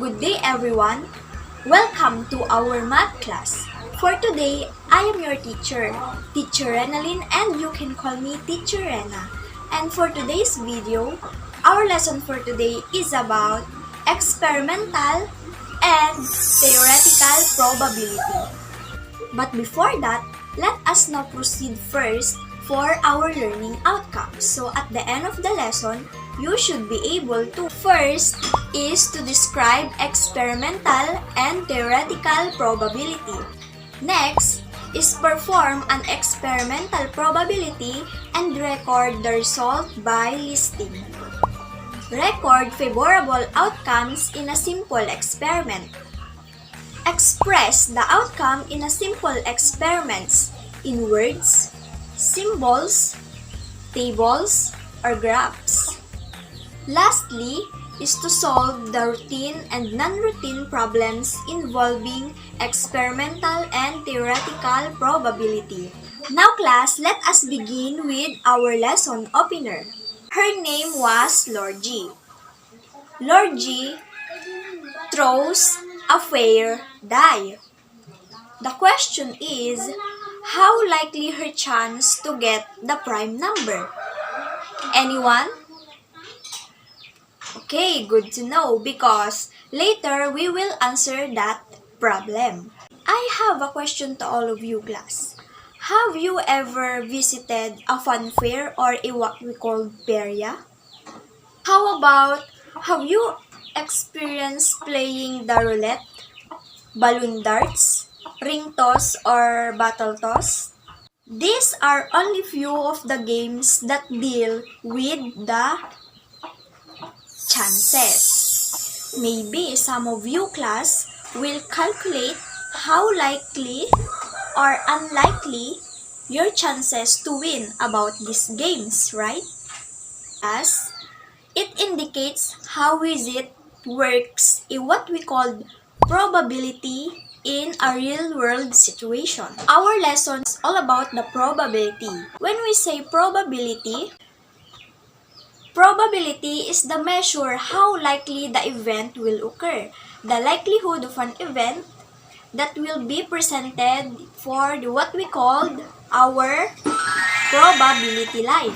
Good day everyone! Welcome to our math class. For today, I am your teacher, Teacher Renalyn, and you can call me Teacher Rena. And for today's video, our lesson for today is about experimental and theoretical probability. But before that, let us now proceed first for our learning outcomes. So at the end of the lesson, you should be able to first is to describe experimental and theoretical probability. Next is perform an experimental probability and record the result by listing. Record favorable outcomes in a simple experiment. Express the outcome in a simple experiments in words, symbols, tables, or graphs. Lastly is to solve the routine and non-routine problems involving experimental and theoretical probability. Now class, let us begin with our lesson opener. Her name was Lord G. Lord G throws a fair die. The question is, how likely her chance to get the prime number? Anyone? Okay, good to know because later we will answer that problem. I have a question to all of you class. Have you ever visited a fun fair or what we call feria? How about, have you experienced playing the roulette, balloon darts, ring toss, or battle toss? These are only few of the games that deal with the chances. Maybe some of you class will calculate how likely or unlikely your chances to win about these games, right? As it indicates how is it works in what we call probability in a real-world situation. Our lesson is all about the probability. When we say probability is the measure how likely the event will occur. The likelihood of an event that will be presented for what we called our probability line.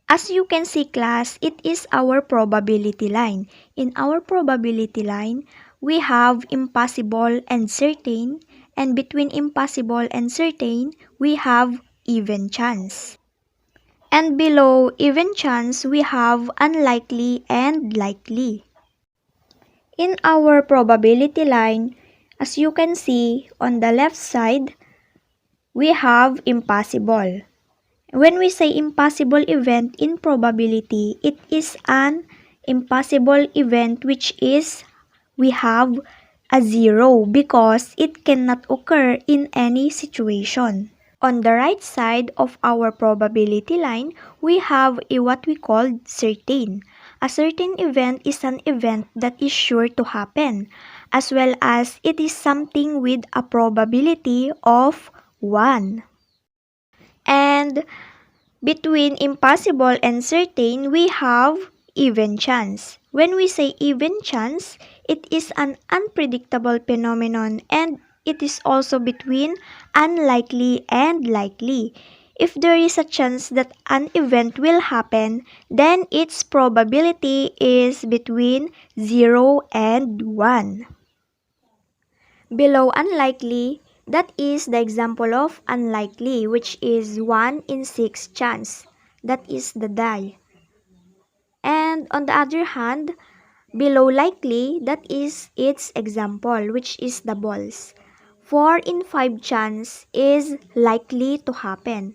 As you can see class, it is our probability line. In our probability line, we have impossible and certain, and between impossible and certain, we have even chance. And below even chance, we have unlikely and likely. In our probability line, as you can see on the left side, we have impossible. When we say impossible event in probability, it is an impossible event which is we have a zero because it cannot occur in any situation. On the right side of our probability line, we have what we call certain. A certain event is an event that is sure to happen, as well as it is something with a probability of 1. And between impossible and certain, we have even chance. When we say even chance, it is an unpredictable phenomenon and it is also between unlikely and likely. If there is a chance that an event will happen, then its probability is between 0 and 1. Below unlikely, that is the example of unlikely, which is 1 in 6 chance. That is the die. And on the other hand, below likely, that is its example, which is the balls. 4 in 5 chance is likely to happen.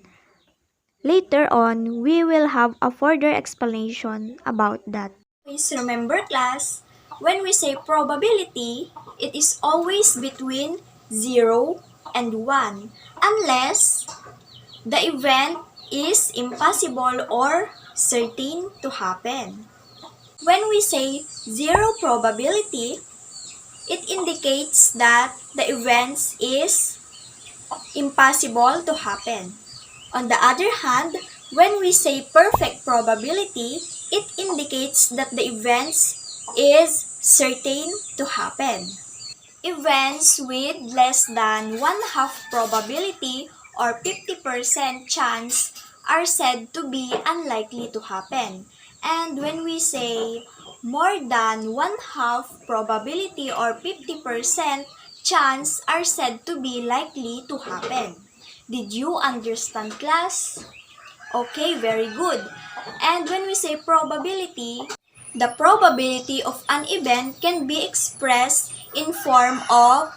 Later on, we will have a further explanation about that. Please remember class, when we say probability, it is always between 0 and 1 unless the event is impossible or certain to happen. When we say 0 probability, it indicates that the event is impossible to happen. On the other hand, when we say perfect probability, it indicates that the event is certain to happen. Events with less than one-half probability or 50% chance are said to be unlikely to happen. And when we say more than one-half probability or 50% chance are said to be likely to happen. Did you understand, class? Okay, very good. And when we say probability, the probability of an event can be expressed in form of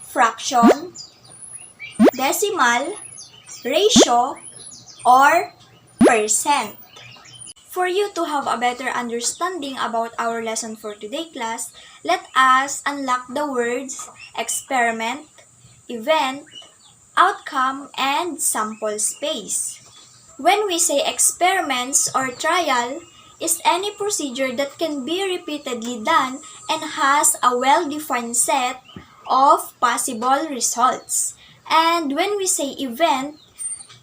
fraction, decimal, ratio, or percent. For you to have a better understanding about our lesson for today, class, let us unlock the words experiment, event, outcome, and sample space. When we say experiments or trial, is any procedure that can be repeatedly done and has a well-defined set of possible results. And when we say event,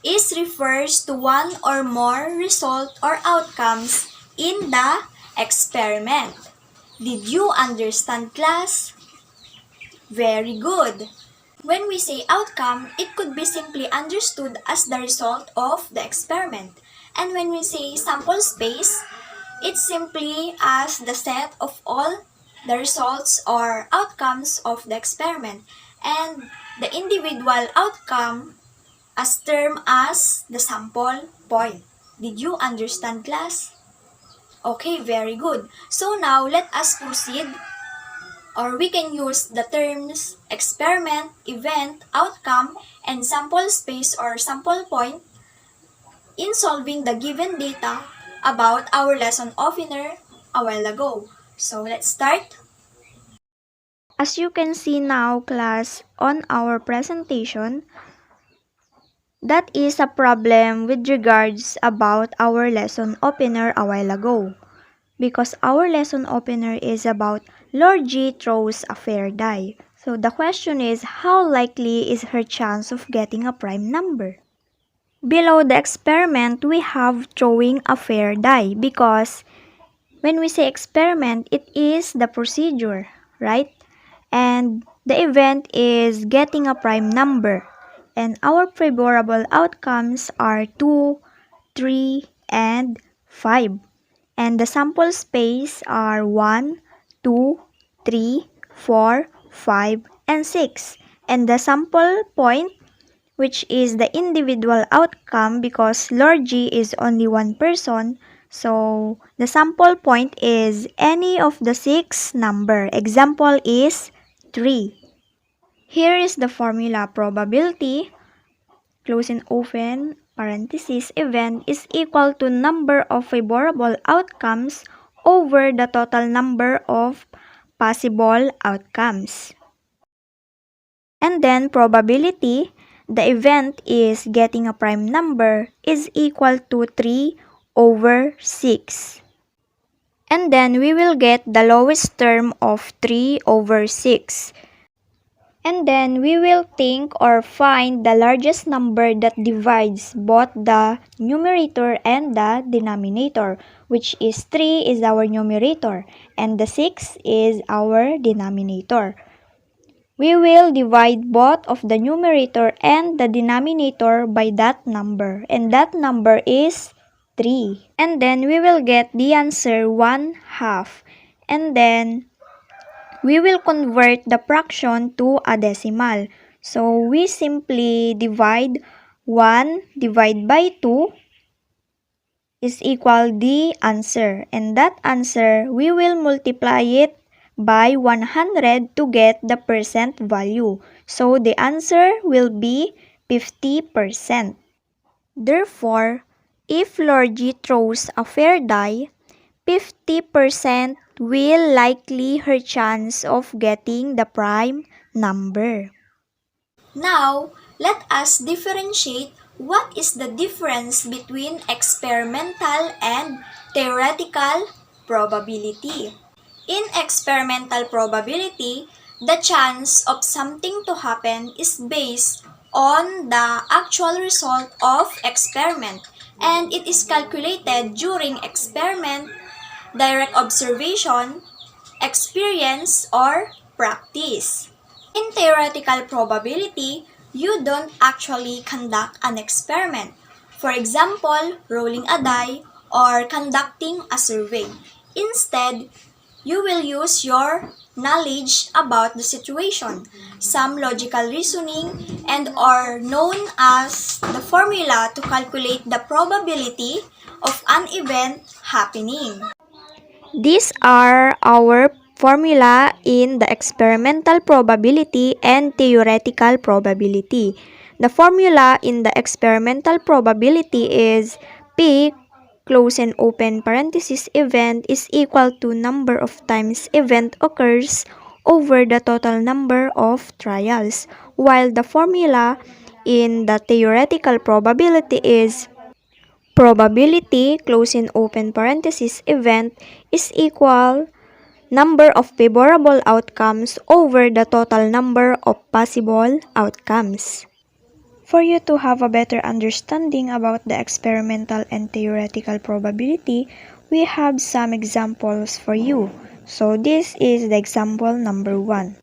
is refers to one or more result or outcomes in the experiment. Did you understand, class? Very good. When we say outcome, it could be simply understood as the result of the experiment. And when we say sample space, it's simply as the set of all the results or outcomes of the experiment. And the individual outcome as termed as the sample point. Did you understand, class? Okay, very good. So now let us proceed, or we can use the terms experiment, event, outcome, and sample space or sample point in solving the given data about our lesson opener a while ago. So let's start. As you can see now, class, on our presentation, that is a problem with regards about our lesson opener a while ago. Because our lesson opener is about Lord G throws a fair die. So the question is, how likely is her chance of getting a prime number? Below the experiment, we have throwing a fair die because when we say experiment, it is the procedure, right? And the event is getting a prime number. And our favorable outcomes are 2, 3, and 5. And the sample space are 1, 2, 3, 4, 5, and 6. And the sample point, which is the individual outcome because Lord G is only one person, so the sample point is any of the 6 number. Example is 3. Here is the formula: probability, close and open parenthesis, event is equal to number of favorable outcomes over the total number of possible outcomes. And then probability, the event is getting a prime number, is equal to 3 over 6. And then we will get the lowest term of 3 over 6. And then we will think or find the largest number that divides both the numerator and the denominator, which is 3 is our numerator and the 6 is our denominator. We will divide both of the numerator and the denominator by that number, and that number is 3. And then we will get the answer 1/2. And then we will convert the fraction to a decimal. So we simply divide 1 divided by 2 is equal the answer. And that answer, we will multiply it by 100 to get the percent value. So the answer will be 50%. Therefore, if Lord G throws a fair die, 50% will likely her chance of getting the prime number. Now, let us differentiate what is the difference between experimental and theoretical probability. In experimental probability, the chance of something to happen is based on the actual result of experiment, and it is calculated during experiment, direct observation, experience, or practice. In theoretical probability, you don't actually conduct an experiment. For example, rolling a die or conducting a survey. Instead, you will use your knowledge about the situation, some logical reasoning, and are known as the formula to calculate the probability of an event happening. These are our formula in the experimental probability and theoretical probability. The formula in the experimental probability is P close and open parenthesis event is equal to number of times event occurs over the total number of trials, while the formula in the theoretical probability is probability close and open parenthesis event is equal number of favorable outcomes over the total number of possible outcomes. For you to have a better understanding about the experimental and theoretical probability, we have some examples for you. So this is the example number 1.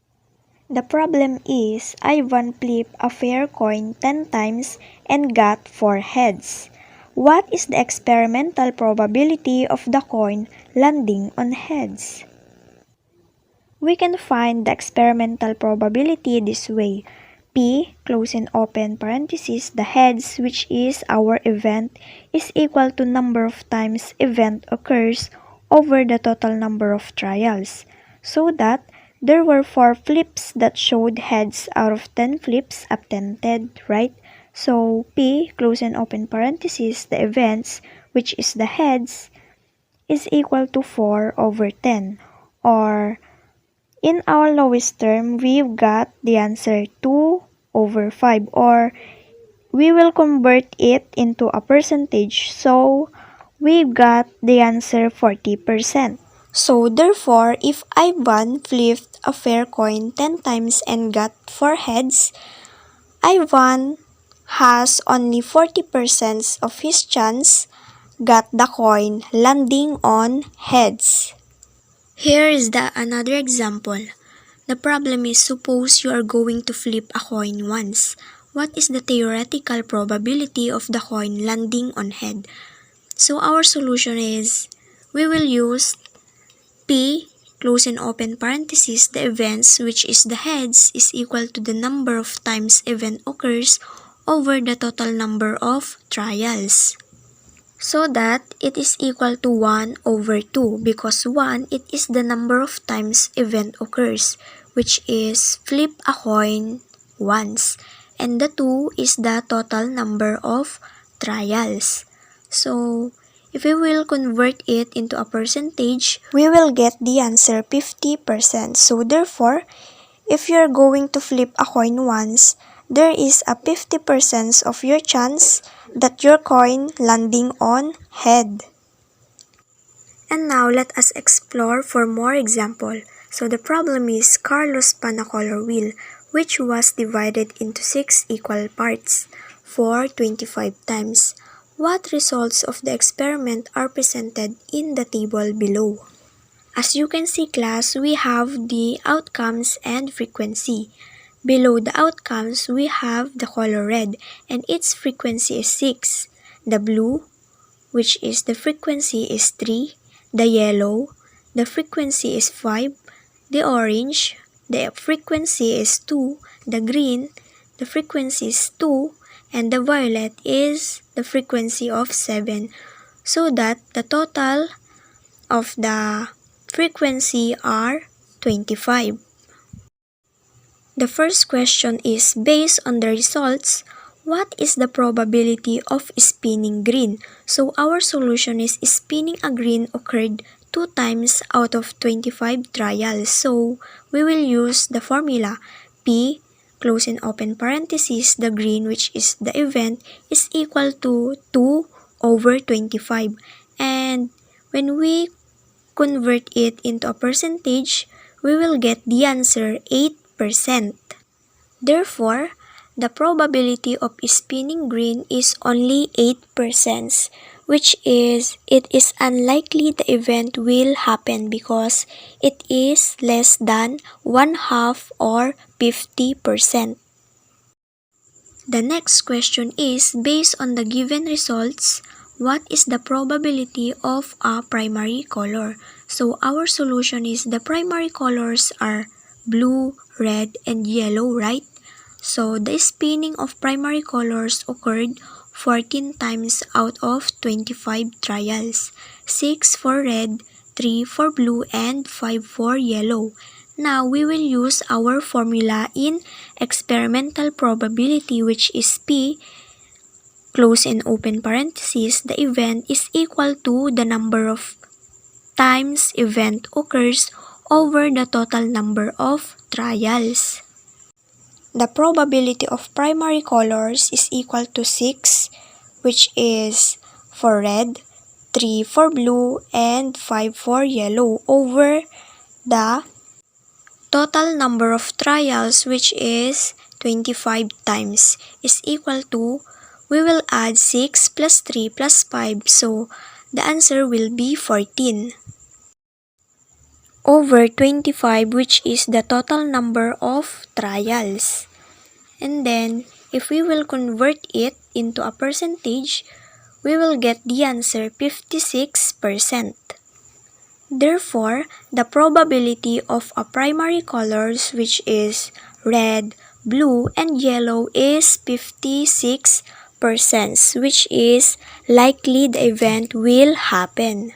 The problem is Ivan flipped a fair coin 10 times and got 4 heads. What is the experimental probability of the coin landing on heads? We can find the experimental probability this way. P, close and open parenthesis, the heads, which is our event, is equal to number of times event occurs over the total number of trials. So that there were 4 flips that showed heads out of 10 flips attempted, right? So P, close and open parenthesis, the events, which is the heads, is equal to 4 over 10. Or in our lowest term, we've got the answer 2 over 5, or we will convert it into a percentage, so we've got the answer 40%. So therefore, if Ivan flipped a fair coin 10 times and got 4 heads, Ivan has only 40% of his chance got the coin landing on heads. Here is another example. The problem is, suppose you are going to flip a coin once. What is the theoretical probability of the coin landing on head? So our solution is, we will use P, close and open parenthesis, the events, which is the heads, is equal to the number of times event occurs over the total number of trials. So that it is equal to 1 over 2, because 1, it is the number of times event occurs, which is flip a coin once, and the 2 is the total number of trials. So if we will convert it into a percentage, we will get the answer 50%. So therefore, if you're going to flip a coin once, there is a 50% of your chance that your coin landing on head. And now let us explore for more example. So the problem is Carlos spun a color wheel, which was divided into 6 equal parts for 25 times. What results of the experiment are presented in the table below? As you can see, class, we have the outcomes and frequency. Below the outcomes, we have the color red, and its frequency is 6. The blue, which is the frequency, is 3. The yellow, the frequency is 5. The orange, the frequency is 2. The green, the frequency is 2. And the violet is the frequency of 7. So that the total of the frequency are 25. The first question is, based on the results, what is the probability of spinning green? So our solution is spinning a green occurred 2 times out of 25 trials. So we will use the formula P, close and open parenthesis, the green, which is the event, is equal to 2 over 25. And when we convert it into a percentage, we will get the answer 8%. Therefore, the probability of spinning green is only 8%, which is it is unlikely the event will happen because it is less than 1/2 or 50%. The next question is, based on the given results, what is the probability of a primary color? So our solution is the primary colors are blue, red, and yellow, right? So the spinning of primary colors occurred 14 times out of 25 trials. 6 for red, 3 for blue, and 5 for yellow. Now we will use our formula in experimental probability, which is P close and open parenthesis, the event is equal to the number of times event occurs over the total number of trials. The probability of primary colors is equal to 6, which is for red, 3 for blue, and 5 for yellow over the total number of trials, which is 25 times, is equal to, we will add 6 plus 3 plus 5, so the answer will be 14 over 25, which is the total number of trials. And then, if we will convert it into a percentage, we will get the answer 56%. Therefore, the probability of a primary colors, which is red, blue, and yellow, is 56%, which is likely the event will happen.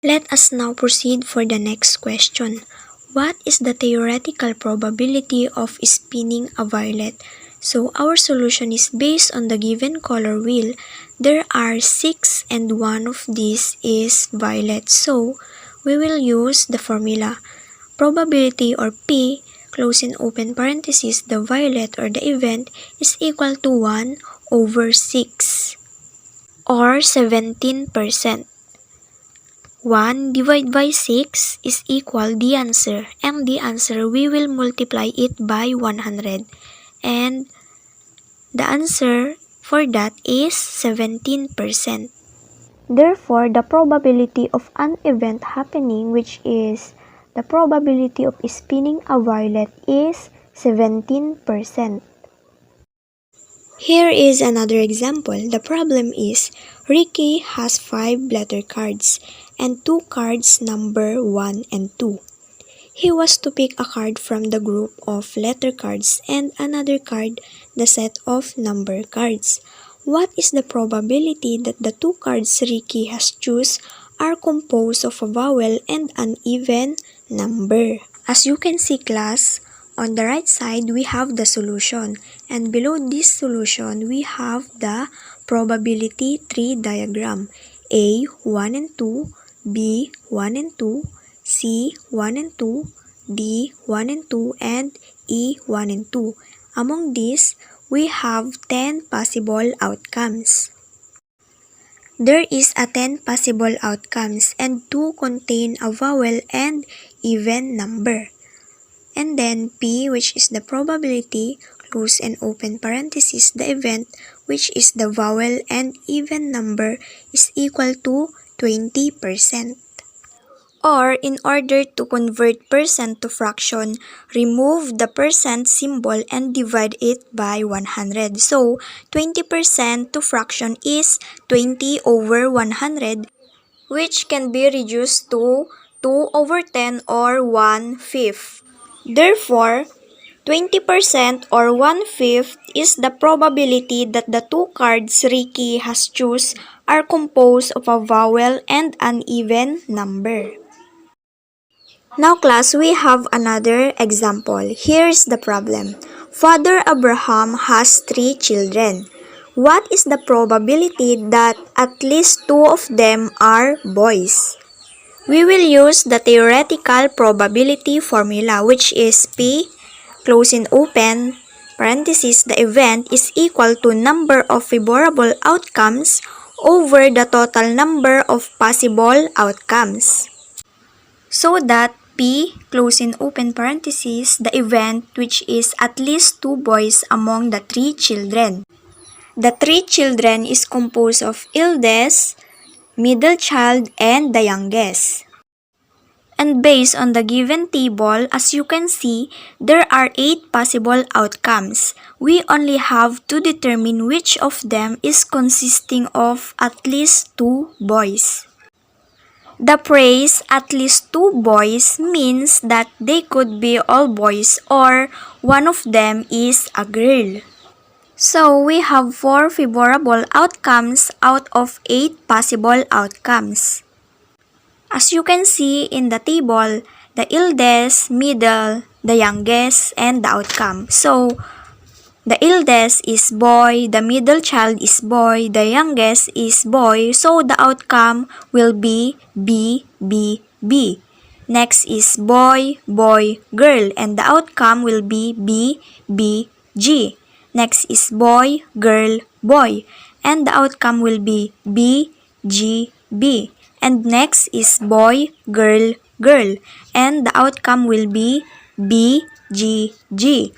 Let us now proceed for the next question. What is the theoretical probability of spinning a violet? So our solution is based on the given color wheel. There are 6 and one of these is violet. So we will use the formula. Probability or P, close and open parenthesis, the violet or the event is equal to 1 over 6 or 17%. 1 divided by 6 is equal the answer, and the answer we will multiply it by 100, and the answer for that is 17%. Therefore, the probability of an event happening, which is the probability of spinning a violet, is 17%. Here is another example. The problem is, Ricky has 5 letter cards and 2 cards number 1 and 2. He was to pick a card from the group of letter cards and another card, the set of number cards. What is the probability that the 2 cards Ricky has choose are composed of a vowel and an even number? As you can see, class, on the right side, we have the solution, and below this solution, we have the probability tree diagram. A, 1 and 2, B, 1 and 2, C, 1 and 2, D, 1 and 2, and E, 1 and 2. Among these, we have 10 possible outcomes. There is a 10 possible outcomes, and 2 contain a vowel and even number. And then P, which is the probability, close and open parenthesis, the event, which is the vowel and even number, is equal to 20%. Or, in order to convert percent to fraction, remove the percent symbol and divide it by 100. So, 20% to fraction is 20 over 100, which can be reduced to 2 over 10 or 1/5. Therefore, 20% or 1/5 is the probability that the 2 cards Ricky has choose are composed of a vowel and an even number. Now class, we have another example. Here's the problem. Father Abraham has 3 children. What is the probability that at least 2 of them are boys? We will use the theoretical probability formula, which is P, close and open, parenthesis, the event is equal to number of favorable outcomes over the total number of possible outcomes. So that P, close and open parenthesis, the event, which is at least 2 boys among the 3 children. The 3 children is composed of eldest, middle child, and the youngest. And based on the given table, as you can see, there are 8 possible outcomes. We only have to determine which of them is consisting of at least 2 boys. The phrase at least 2 boys means that they could be all boys or one of them is a girl. So we have 4 favorable outcomes out of 8 possible outcomes. As you can see in the table, the eldest, middle, the youngest, and the outcome. So, the eldest is boy, the middle child is boy, the youngest is boy. So, the outcome will be B, B, B. Next is boy, boy, girl, and the outcome will be B, B, G. Next is boy, girl, boy, and the outcome will be B, G, B. And next is boy, girl, girl, and the outcome will be B, G, G.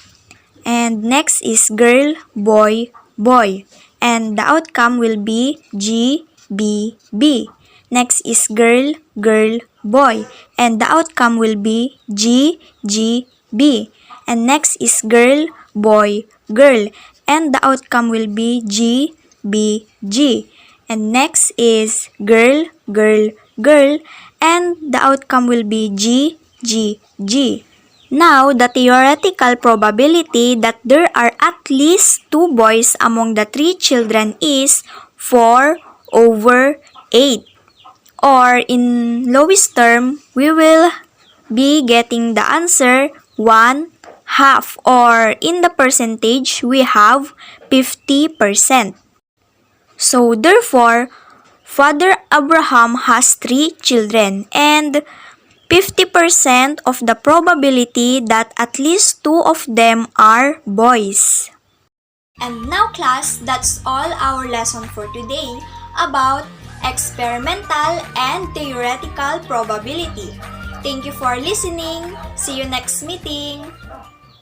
And next is girl, boy, boy, and the outcome will be G, B, B. Next is girl, girl, boy, and the outcome will be G, G, B. And next is girl, boy, girl, and the outcome will be G, B, G. And next is girl, girl, girl, and the outcome will be G, G, G. Now, the theoretical probability that there are at least 2 boys among the 3 children is 4 over 8. Or in lowest term, we will be getting the answer 1/2, or in the percentage, we have 50%. So therefore, Father Abraham has 3 children and 50% of the probability that at least 2 of them are boys. And now class, that's all our lesson for today about experimental and theoretical probability. Thank you for listening. See you next meeting.